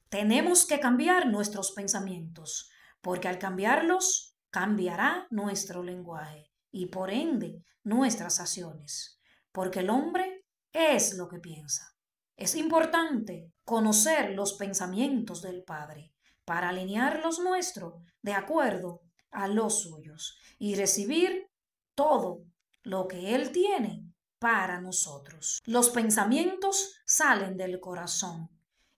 Tenemos que cambiar nuestros pensamientos, porque al cambiarlos, cambiará nuestro lenguaje y por ende nuestras acciones, porque el hombre es lo que piensa. Es importante conocer los pensamientos del Padre para alinear los nuestros de acuerdo a los suyos y recibir todo lo que Él tiene para nosotros. Los pensamientos salen del corazón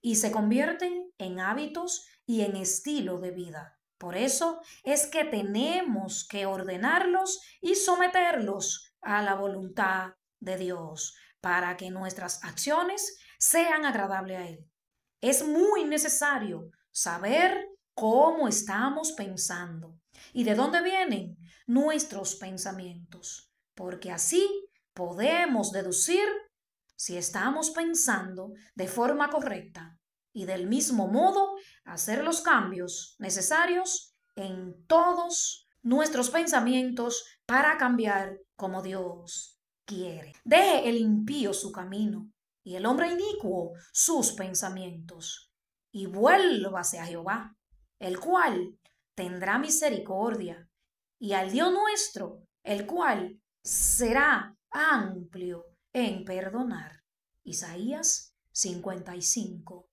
y se convierten en hábitos y en estilo de vida. Por eso es que tenemos que ordenarlos y someterlos a la voluntad de Dios para que nuestras acciones sean agradables a Él. Es muy necesario saber cómo estamos pensando y de dónde vienen nuestros pensamientos, porque así podemos deducir si estamos pensando de forma correcta y del mismo modo hacer los cambios necesarios en todos nuestros pensamientos para cambiar como Dios quiere. Deje el impío su camino y el hombre inicuo sus pensamientos, y vuélvase a Jehová, el cual tendrá misericordia, y al Dios nuestro, el cual será amplio en perdonar. Isaías 55,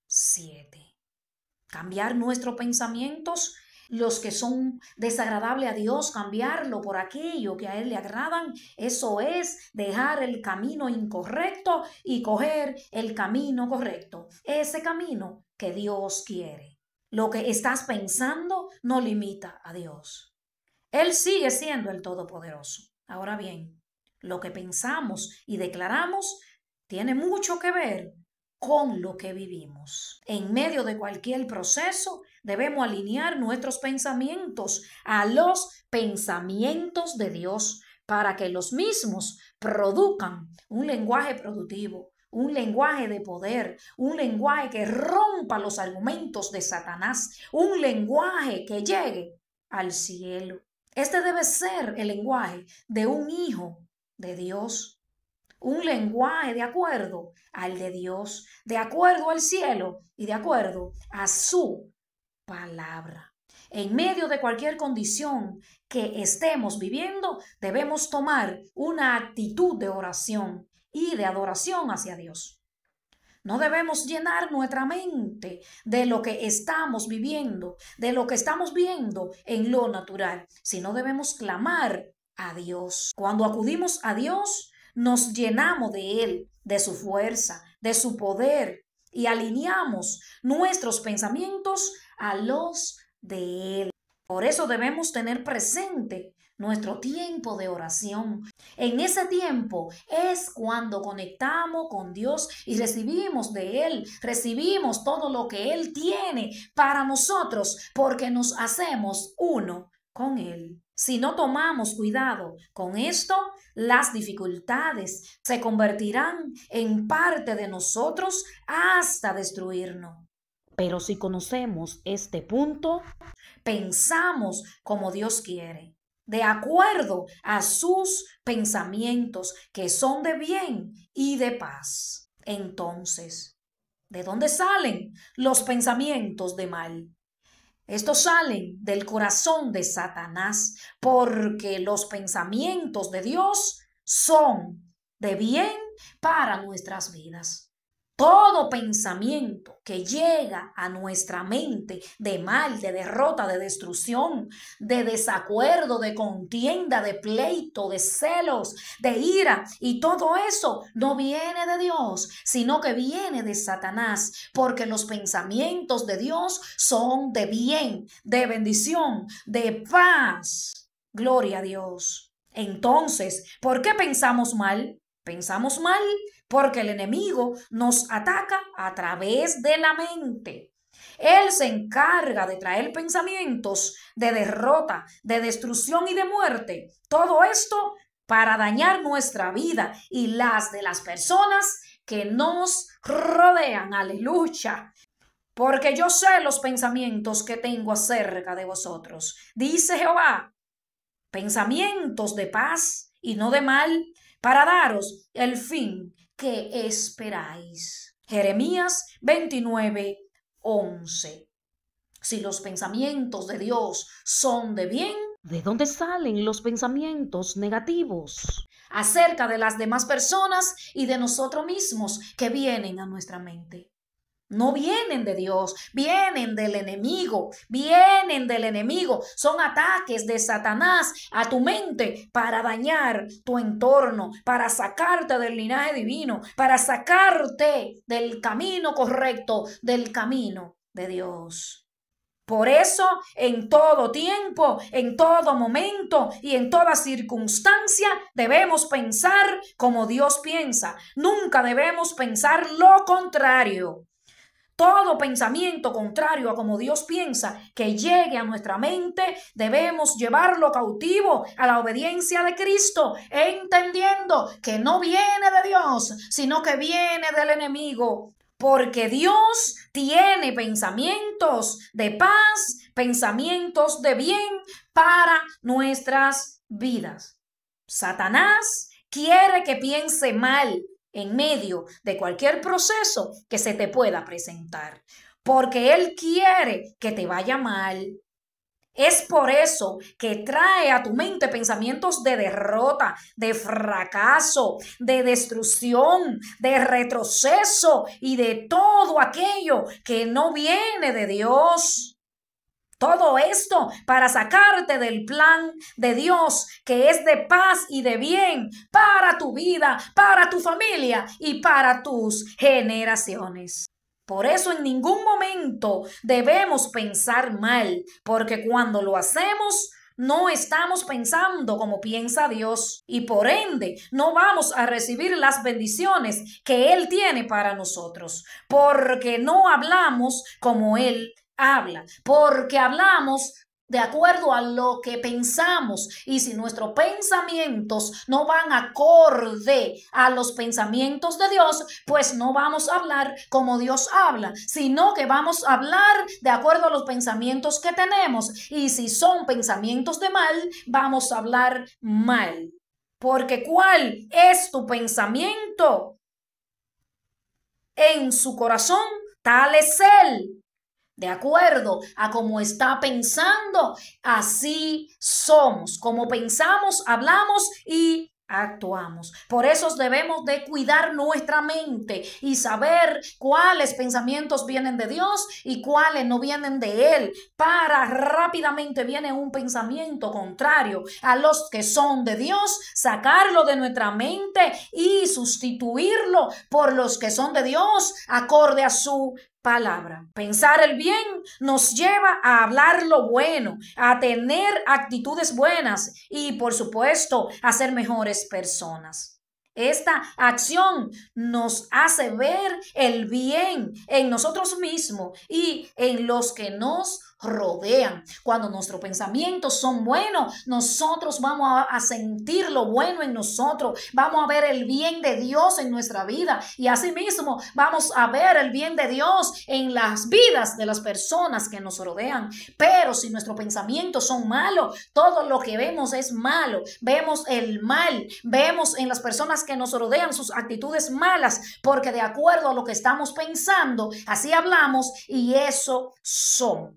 7. Cambiar nuestros pensamientos, los que son desagradables a Dios, cambiarlo por aquello que a Él le agradan. Eso es dejar el camino incorrecto y coger el camino correcto. Ese camino que Dios quiere. Lo que estás pensando no limita a Dios. Él sigue siendo el Todopoderoso. Ahora bien, lo que pensamos y declaramos tiene mucho que ver con lo que vivimos. En medio de cualquier proceso, debemos alinear nuestros pensamientos a los pensamientos de Dios para que los mismos produzcan un lenguaje productivo, un lenguaje de poder, un lenguaje que rompa los argumentos de Satanás, un lenguaje que llegue al cielo. Este debe ser el lenguaje de un hijo de Dios. Un lenguaje de acuerdo al de Dios, de acuerdo al cielo y de acuerdo a su palabra. En medio de cualquier condición que estemos viviendo, debemos tomar una actitud de oración y de adoración hacia Dios. No debemos llenar nuestra mente de lo que estamos viviendo, de lo que estamos viendo en lo natural, sino debemos clamar a Dios. Cuando acudimos a Dios, nos llenamos de Él, de su fuerza, de su poder y alineamos nuestros pensamientos a los de Él. Por eso debemos tener presente nuestro tiempo de oración. En ese tiempo es cuando conectamos con Dios y recibimos de Él, recibimos todo lo que Él tiene para nosotros porque nos hacemos uno con Él. Si no tomamos cuidado con esto, las dificultades se convertirán en parte de nosotros hasta destruirnos. Pero si conocemos este punto, pensamos como Dios quiere, de acuerdo a sus pensamientos que son de bien y de paz. Entonces, ¿de dónde salen los pensamientos de mal? Estos salen del corazón de Satanás, porque los pensamientos de Dios son de bien para nuestras vidas. Todo pensamiento que llega a nuestra mente de mal, de derrota, de destrucción, de desacuerdo, de contienda, de pleito, de celos, de ira, y todo eso no viene de Dios, sino que viene de Satanás, porque los pensamientos de Dios son de bien, de bendición, de paz. Gloria a Dios. Entonces, ¿por qué pensamos mal? Pensamos mal porque el enemigo nos ataca a través de la mente. Él se encarga de traer pensamientos de derrota, de destrucción y de muerte. Todo esto para dañar nuestra vida y las de las personas que nos rodean. Aleluya. Porque yo sé los pensamientos que tengo acerca de vosotros, dice Jehová, pensamientos de paz y no de mal, para daros el fin que esperáis. Jeremías 29, 11. Si los pensamientos de Dios son de bien, ¿de dónde salen los pensamientos negativos acerca de las demás personas y de nosotros mismos que vienen a nuestra mente? No vienen de Dios, vienen del enemigo, Son ataques de Satanás a tu mente para dañar tu entorno, para sacarte del linaje divino, para sacarte del camino correcto, del camino de Dios. Por eso, en todo tiempo, en todo momento y en toda circunstancia, debemos pensar como Dios piensa. Nunca debemos pensar lo contrario. Todo pensamiento contrario a como Dios piensa que llegue a nuestra mente, debemos llevarlo cautivo a la obediencia de Cristo, entendiendo que no viene de Dios, sino que viene del enemigo. Porque Dios tiene pensamientos de paz, pensamientos de bien para nuestras vidas. Satanás quiere que piense mal en medio de cualquier proceso que se te pueda presentar, porque él quiere que te vaya mal. Es por eso que trae a tu mente pensamientos de derrota, de fracaso, de destrucción, de retroceso y de todo aquello que no viene de Dios. Todo esto para sacarte del plan de Dios, que es de paz y de bien para tu vida, para tu familia y para tus generaciones. Por eso en ningún momento debemos pensar mal, porque cuando lo hacemos, no estamos pensando como piensa Dios y por ende no vamos a recibir las bendiciones que Él tiene para nosotros, porque no hablamos como Él habla, porque hablamos de acuerdo a lo que pensamos, y si nuestros pensamientos no van acorde a los pensamientos de Dios, pues no vamos a hablar como Dios habla, sino que vamos a hablar de acuerdo a los pensamientos que tenemos, y si son pensamientos de mal, vamos a hablar mal. Porque ¿cuál es tu pensamiento en su corazón? Tal es él. De acuerdo a cómo está pensando, así somos. Como pensamos, hablamos y actuamos. Por eso debemos de cuidar nuestra mente y saber cuáles pensamientos vienen de Dios y cuáles no vienen de Él. Para rápidamente viene un pensamiento contrario a los que son de Dios, sacarlo de nuestra mente y sustituirlo por los que son de Dios acorde a su palabra. Pensar el bien nos lleva a hablar lo bueno, a tener actitudes buenas y, por supuesto, a ser mejores personas. Esta acción nos hace ver el bien en nosotros mismos y en los que nos rodean. Cuando nuestros pensamientos son buenos, nosotros vamos a sentir lo bueno en nosotros, vamos a ver el bien de Dios en nuestra vida y asimismo vamos a ver el bien de Dios en las vidas de las personas que nos rodean. Pero si nuestros pensamientos son malos, todo lo que vemos es malo, vemos el mal, vemos en las personas que nos rodean sus actitudes malas, porque de acuerdo a lo que estamos pensando, así hablamos y eso somos.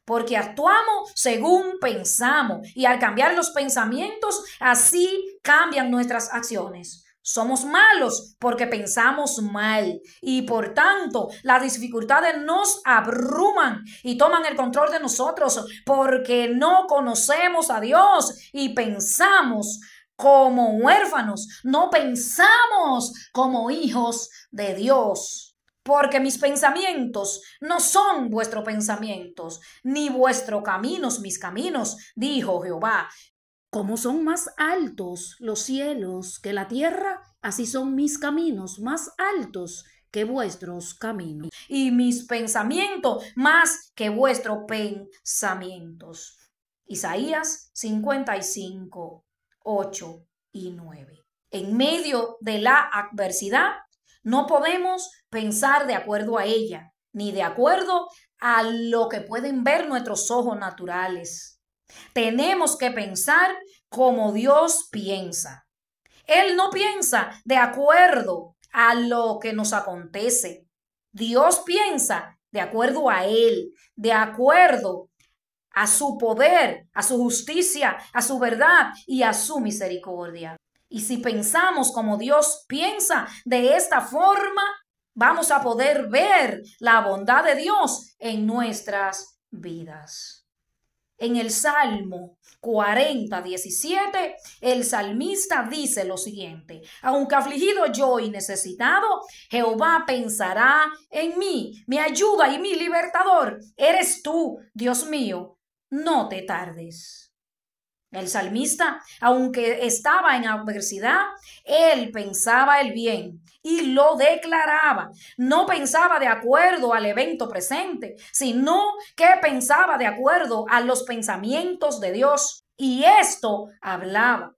Porque actuamos según pensamos y al cambiar los pensamientos, así cambian nuestras acciones. Somos malos porque pensamos mal y por tanto las dificultades nos abruman y toman el control de nosotros porque no conocemos a Dios y pensamos como huérfanos, no pensamos como hijos de Dios. Porque mis pensamientos no son vuestros pensamientos, ni vuestros caminos mis caminos, dijo Jehová. Como son más altos los cielos que la tierra, así son mis caminos más altos que vuestros caminos, y mis pensamientos más que vuestros pensamientos. Isaías 55, 8 y 9. En medio de la adversidad, no podemos pensar de acuerdo a ella, ni de acuerdo a lo que pueden ver nuestros ojos naturales. Tenemos que pensar como Dios piensa. Él no piensa de acuerdo a lo que nos acontece. Dios piensa de acuerdo a Él, de acuerdo a su poder, a su justicia, a su verdad y a su misericordia. Y si pensamos como Dios piensa de esta forma, vamos a poder ver la bondad de Dios en nuestras vidas. En el Salmo 40:17, el salmista dice lo siguiente: aunque afligido yo y necesitado, Jehová pensará en mí, mi ayuda y mi libertador. Eres tú, Dios mío, no te tardes. El salmista, aunque estaba en adversidad, él pensaba el bien y lo declaraba. No pensaba de acuerdo al evento presente, sino que pensaba de acuerdo a los pensamientos de Dios. Y esto hablaba.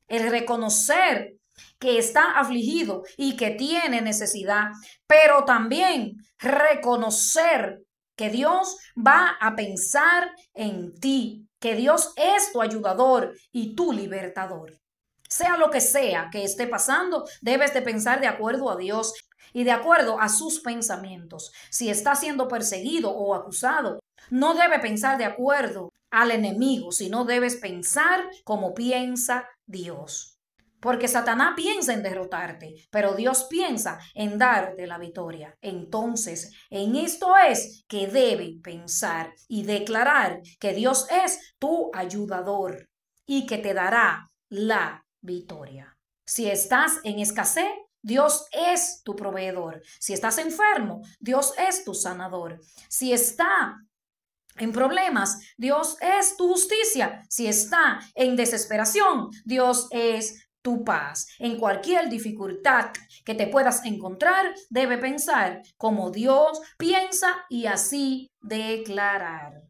El reconocer que está afligido y que tiene necesidad, pero también reconocer que Dios va a pensar en ti, que Dios es tu ayudador y tu libertador. Sea lo que sea que esté pasando, debes de pensar de acuerdo a Dios y de acuerdo a sus pensamientos. Si está siendo perseguido o acusado, no debe pensar de acuerdo al enemigo, sino debes pensar como piensa Dios. Porque Satanás piensa en derrotarte, pero Dios piensa en darte la victoria. Entonces, en esto es que debe pensar y declarar que Dios es tu ayudador y que te dará la victoria. Si estás en escasez, Dios es tu proveedor. Si estás enfermo, Dios es tu sanador. Si está en problemas, Dios es tu justicia. Si está en desesperación, Dios es tu paz. En cualquier dificultad que te puedas encontrar, debe pensar como Dios piensa y así declarar.